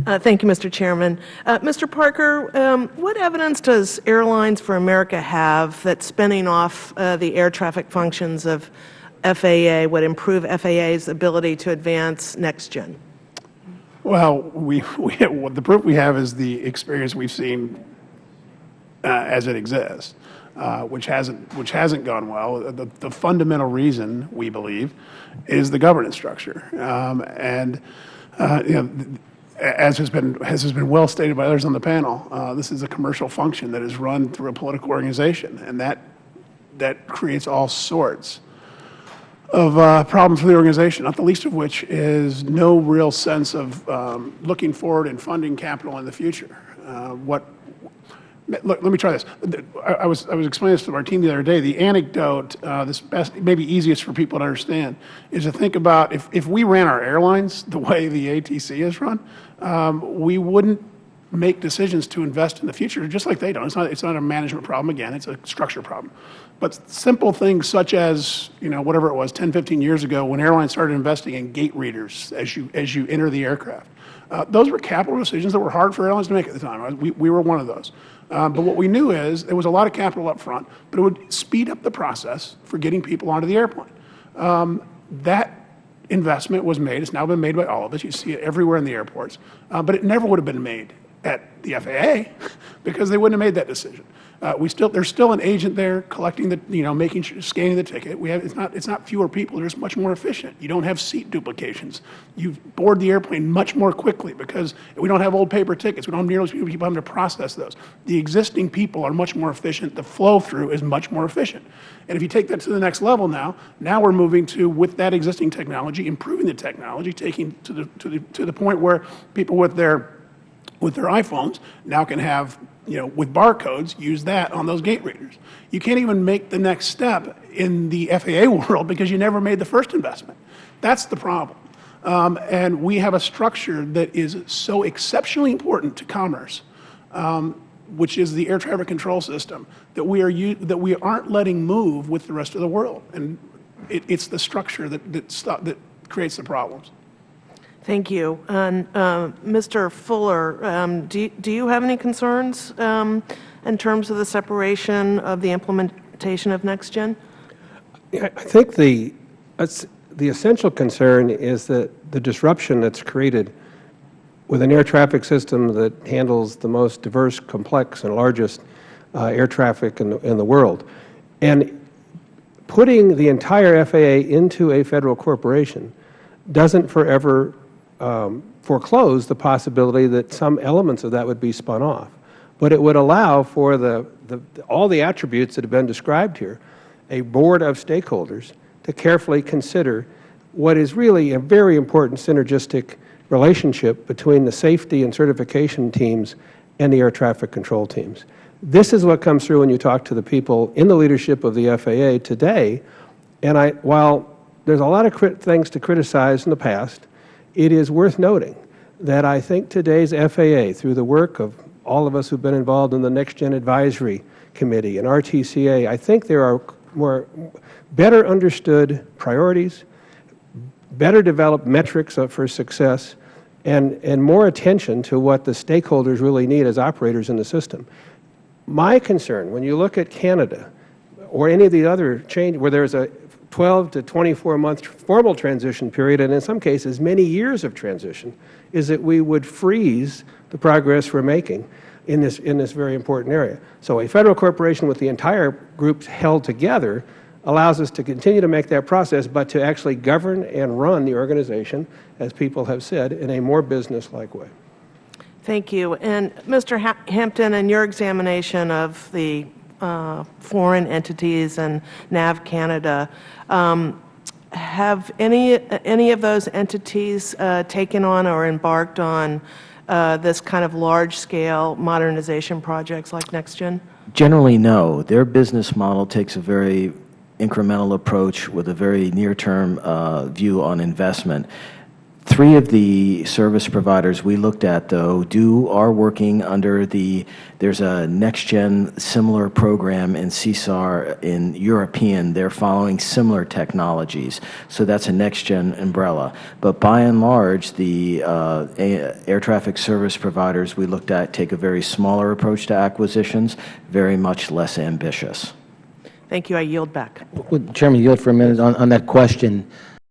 Thank you, Mr. Chairman. Mr. Parker, what evidence does Airlines for America have that spinning off the air traffic functions of FAA would improve FAA's ability to advance next-gen? Well, the proof we have is the experience we've seen as it exists, which hasn't gone well. The fundamental reason, we believe, is the governance structure, as has been well stated by others on the panel, this is a commercial function that is run through a political organization, and that creates all sorts of problems for the organization, not the least of which is no real sense of looking forward and funding capital in the future. Look, let me try this. I was explaining this to our team the other day. The anecdote, maybe easiest for people to understand, is to think about if we ran our airlines the way the ATC is run, we wouldn't make decisions to invest in the future just like they don't. It's not a management problem. Again, it's a structure problem. But simple things such as, whatever it was, 10, 15 years ago when airlines started investing in gate readers as you enter the aircraft. Those were capital decisions that were hard for airlines to make at the time. We were one of those. But what we knew is there was a lot of capital up front, but it would speed up the process for getting people onto the airplane. That investment was made. It's now been made by all of us. You see it everywhere in the airports. But it never would have been made at the FAA because they wouldn't have made that decision. There's still an agent there collecting scanning the ticket. It's not fewer people. They're just much more efficient. You don't have seat duplications. You board the airplane much more quickly because we don't have old paper tickets. We don't have nearly as many people having to process those. The existing people are much more efficient. The flow through is much more efficient. And if you take that to the next level now we're moving to, with that existing technology, improving the technology, taking to the point where people with their iPhones now can have, with barcodes, use that on those gate readers. You can't even make the next step in the FAA world because you never made the first investment. That's the problem. And we have a structure that is so exceptionally important to commerce, which is the air traffic control system, that we aren't letting move with the rest of the world. And it's the structure that creates the problems. Thank you. And Mr. Fuller, do you have any concerns in terms of the separation of the implementation of NextGen? I think the essential concern is that the disruption that's created with an air traffic system that handles the most diverse, complex, and largest air traffic in the world, and putting the entire FAA into a federal corporation doesn't forever foreclose the possibility that some elements of that would be spun off. But it would allow for all the attributes that have been described here, a board of stakeholders to carefully consider what is really a very important synergistic relationship between the safety and certification teams and the air traffic control teams. This is what comes through when you talk to the people in the leadership of the FAA today. And while there's a lot of things to criticize in the past, it is worth noting that I think today's FAA, through the work of all of us who've been involved in the NextGen Advisory Committee and RTCA, I think there are better understood priorities, better developed metrics for success, and more attention to what the stakeholders really need as operators in the system. My concern, when you look at Canada or any of the other change where there's a 12 to 24-month formal transition period, and in some cases many years of transition, is that we would freeze the progress we're making in this very important area. So a federal corporation with the entire group held together allows us to continue to make that process, but to actually govern and run the organization, as people have said, in a more business-like way. Thank you. And Mr. Hampton, in your examination of the foreign entities and NAV Canada, have any of those entities taken on or embarked on this kind of large-scale modernization projects like NextGen? Generally, no. Their business model takes a very incremental approach with a very near-term view on investment. Three of the service providers we looked at, though, are working under there's a next-gen similar program in CSAR in European. They're following similar technologies. So that's a next-gen umbrella. But by and large, the air traffic service providers we looked at take a very smaller approach to acquisitions, very much less ambitious. Thank you. I yield back. Would Chairman yield for a minute on that question?